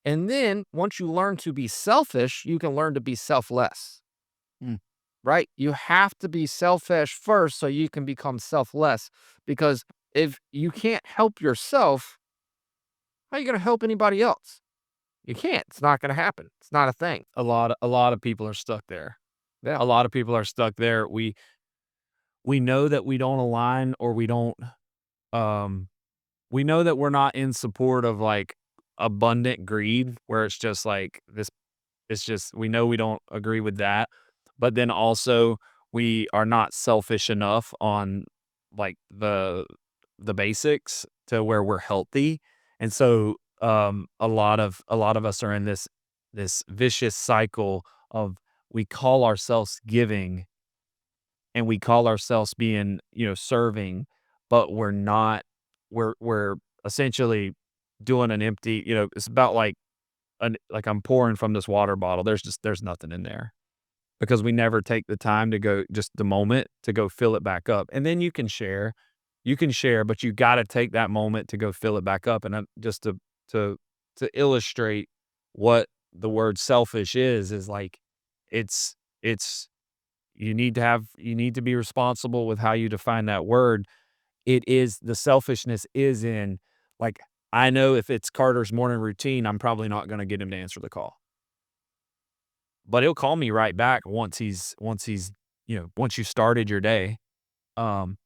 And then once you learn to be selfish, you can learn to be selfless, Mm. right? You have to be selfish first so you can become selfless. Because if you can't help yourself, how are you going to help anybody else? You can't. It's not going to happen. It's not a thing. A lot of people are stuck there. Yeah. A lot of people are stuck there. We know that we don't align or um we know that we're not in support of like abundant greed where it's just like this it's just we know we don't agree with that. But then also we are not selfish enough on like the basics to where we're healthy. And so a lot of us are in this vicious cycle of we call ourselves giving and we call ourselves being, serving, but we're not we're essentially doing an empty, it's about like I'm pouring from this water bottle. There's nothing in there because we never take the time to go just the moment to go fill it back up. And then you can share, but you got to take that moment to go fill it back up. And just to to illustrate what the word selfish is like it's you need to be responsible with how you define that word. It is the selfishness is in like I know if it's Carter's morning routine, I'm probably not going to get him to answer the call. But he'll call me right back once he's, once you started your day. Um,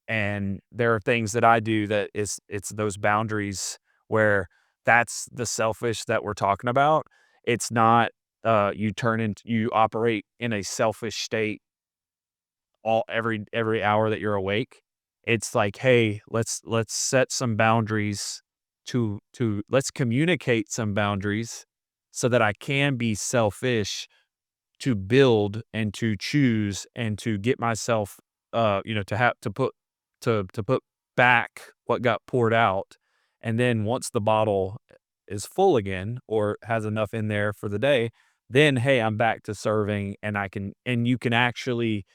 and there are things that I do that it's those boundaries where that's the selfish that we're talking about. It's not you operate in a selfish state all every hour that you're awake. It's like, hey, let's set some boundaries to let's communicate some boundaries so that I can be selfish to build and to choose and to get myself, to have to put back what got poured out. And then once the bottle is full again or has enough in there for the day, then hey, I'm back to serving and you can actually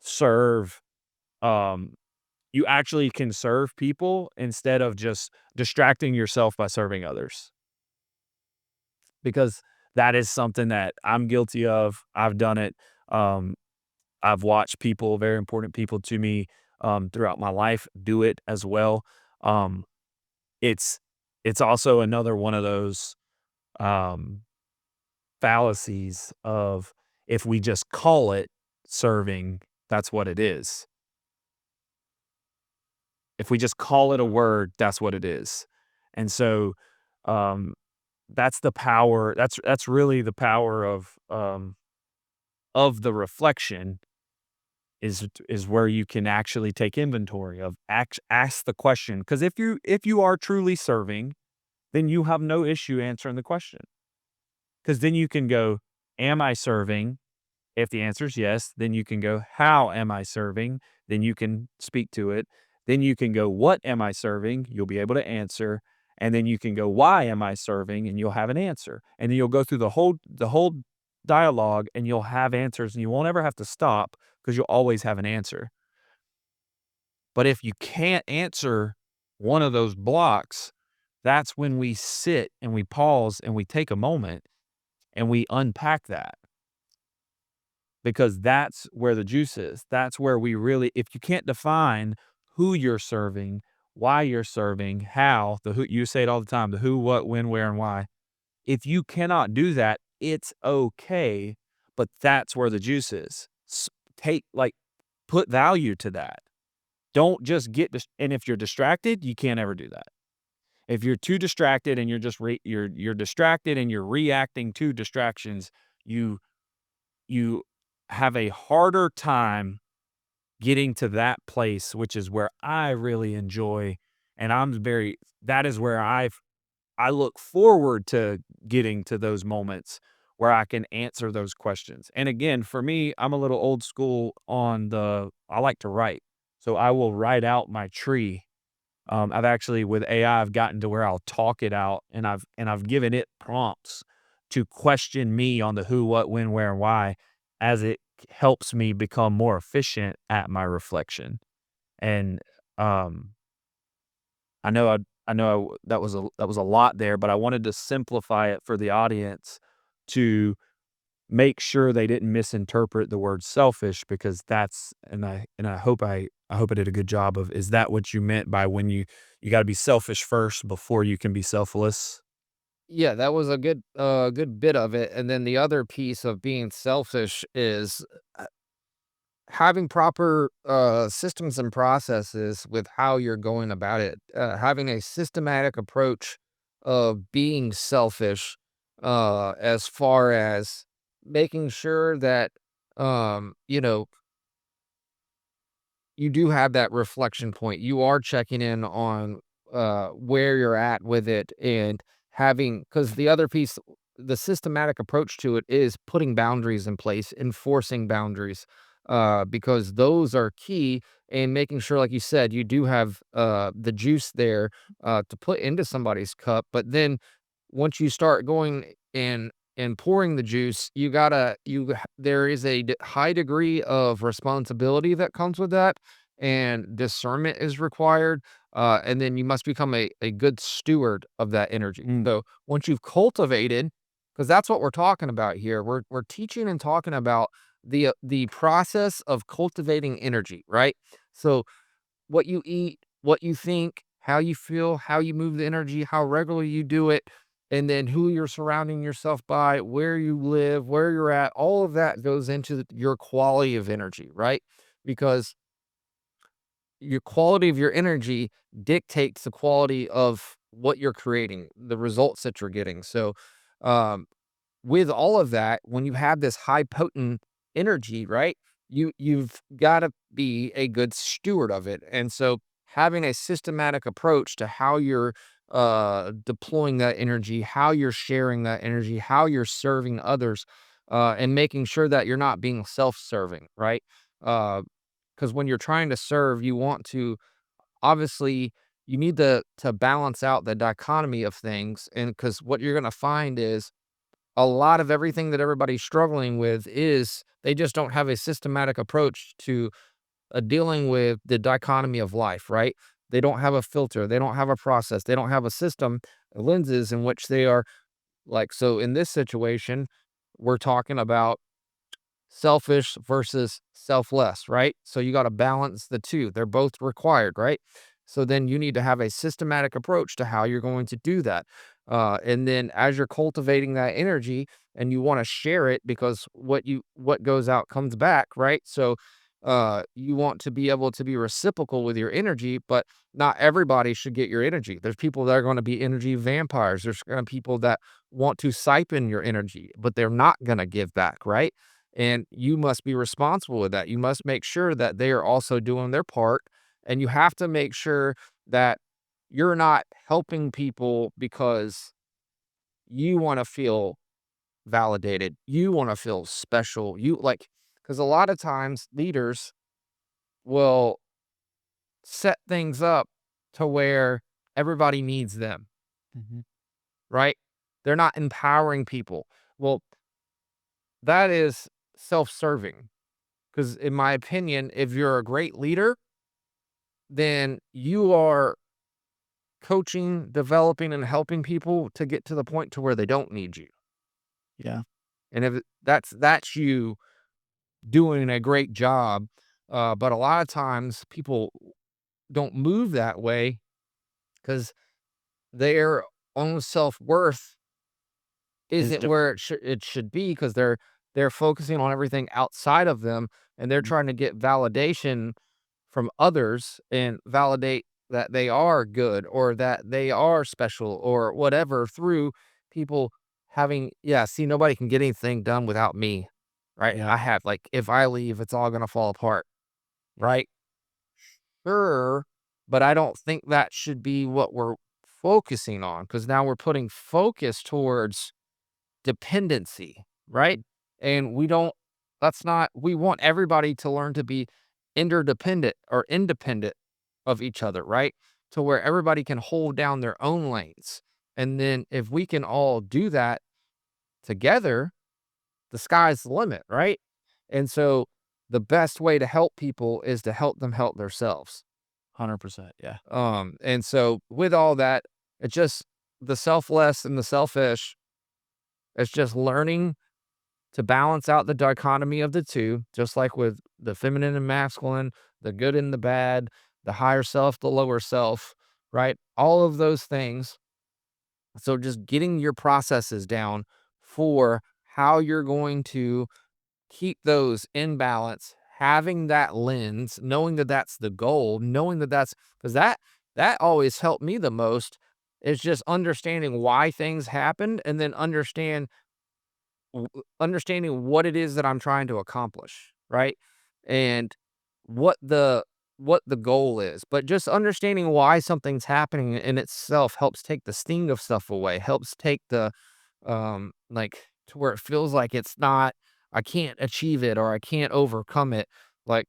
serve, um, you actually can serve people instead of just distracting yourself by serving others. Because that is something that I'm guilty of. I've done it. Um, I've watched people, very important people to me, throughout my life do it as well. Um, it's it's also another one of those, um, fallacies of if we just call it serving, that's what it is. If we just call it a word, that's what it is. And so, um, that's the power that's really the power of the reflection is where you can actually take inventory of ask the question. Because if you are truly serving, then you have no issue answering the question. Because then you can go, "Am I serving?" If the answer is yes, then you can go, "How am I serving?" Then you can speak to it. Then you can go, "What am I serving?" You'll be able to answer. And then you can go, "Why am I serving?" And you'll have an answer. And then you'll go through the whole dialogue and you'll have answers and you won't ever have to stop because you'll always have an answer. But if you can't answer one of those blocks, that's when we sit and we pause and we take a moment and we unpack that because that's where the juice is. That's where we really, if you can't define who you're serving, why you're serving, how, the who, you say it all the time, the who, what, when, where, and why. If you cannot do that, it's okay, but that's where the juice is. Take, like, put value to that. Don't just and if you're distracted, you can't ever do that. If you're too distracted and you're just you're distracted and you're reacting to distractions, you you have a harder time getting to that place, which is where I really enjoy, and that is where I look forward to getting to those moments where I can answer those questions. And again, for me, I'm a little old school I like to write. So I will write out my tree. I've actually with AI, I've gotten to where I'll talk it out and I've given it prompts to question me on the who, what, when, where, and why as it helps me become more efficient at my reflection. And um I know I know that was a lot there, but I wanted to simplify it for the audience to make sure they didn't misinterpret the word selfish because that's and I hope I did a good job of is that what you meant by when you gotta be selfish first before you can be selfless? Yeah, that was a good bit of it, and then the other piece of being selfish is, uh, having proper, systems and processes with how you're going about it, having a systematic approach of being selfish, as far as making sure that, you know, you do have that reflection point. You are checking in on, where you're at with it and having because the other piece, the systematic approach to it is putting boundaries in place, enforcing boundaries, because those are key and making sure, like you said, you do have, the juice there, to put into somebody's cup. But then once you start going and pouring the juice, there is a high degree of responsibility that comes with that, and discernment is required. And then you must become a good steward of that energy. Mm, So once you've cultivated, because that's what we're talking about here, we're teaching and talking about the process of cultivating energy, right? So what you eat, what you think, how you feel, how you move the energy, how regularly you do it, and then who you're surrounding yourself by, where you live, where you're at, all of that goes into your quality of energy, right? Because your quality of your energy dictates the quality of what you're creating, the results that you're getting. So, um, with all of that, when you have this high potent energy, right? You've got to be a good steward of it. And so having a systematic approach to how you're deploying that energy, how you're sharing that energy, how you're serving others, and making sure that you're not being self-serving, right? Because when you're trying to serve, you want to obviously you need to balance out the dichotomy of things. And because what you're gonna find is a lot of everything that everybody's struggling with is they just don't have a systematic approach to, dealing with the dichotomy of life, right? They don't have a filter, they don't have a process, they don't have a system, lenses in which they are like so in this situation, we're talking about selfish versus selfless, right? So you got to balance the two. They're both required, right? So then you need to have a systematic approach to how you're going to do that. And then as you're cultivating that energy and you want to share it because what goes out comes back, right? So you want to be able to be reciprocal with your energy, but not everybody should get your energy. There's people that are going to be energy vampires. There's going to people that want to siphon your energy, but they're not going to give back, right? And you must be responsible with that. You must make sure that they are also doing their part. And you have to make sure that you're not helping people because you want to feel validated. You want to feel special. You like, because a lot of times leaders will set things up to where everybody needs them, mhm. right? They're not empowering people. Well, that is self serving. Because in my opinion, if you're a great leader, then you are coaching, developing, and helping people to get to the point to where they don't need you. Yeah. And if that's you doing a great job, but a lot of times people don't move that way because their own self worth Is isn't de where it should be because they're focusing on everything outside of them and they're mm, trying to get validation from others and validate that they are good or that they are special or whatever through people having yeah, see nobody can get anything done without me. Right? yeah, I have like if I leave it's all going to fall apart, right? Sure, but I don't think that should be what we're focusing on because now we're putting focus towards dependency, right? And we don't that's not we want everybody to learn to be interdependent or independent of each other, right? To where everybody can hold down their own lanes. And then if we can all do that together, the sky's the limit, right? And so the best way to help people is to help them help themselves. 100%, yeah. And so with all that, it just the selfless and the selfish, it's just learning to balance out the dichotomy of the two, just like with the feminine and masculine, the good and the bad, the higher self, the lower self, right? All of those things. So just getting your processes down for how you're going to keep those in balance, having that lens, knowing that that's the goal, knowing that that's because that always helped me the most is just understanding why things happened and then understanding what it is that I'm trying to accomplish, right? And what the what the goal is. But just understanding why something's happening in itself helps take the sting of stuff away, helps take the like to where it feels like it's not I can't achieve it or I can't overcome it. Like,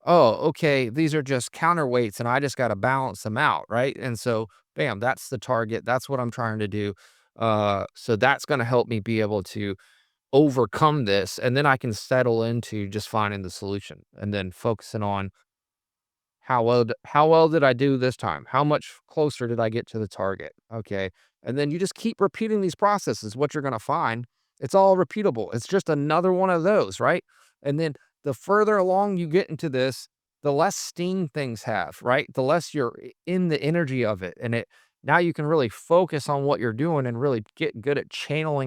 oh, okay, these are just counterweights and I just got to balance them out, right? And so bam, that's the target. That's what I'm trying to do. So that's going to help me be able to overcome this, and then I can settle into just finding the solution and then focusing on how well did I do this time? How much closer did I get to the target? Okay. And then you just keep repeating these processes. What you're going to find, it's all repeatable. It's just another one of those, right? And then the further along you get into this, the less sting things have, right? The less you're in the energy of it. And it now you can really focus on what you're doing and really get good at channeling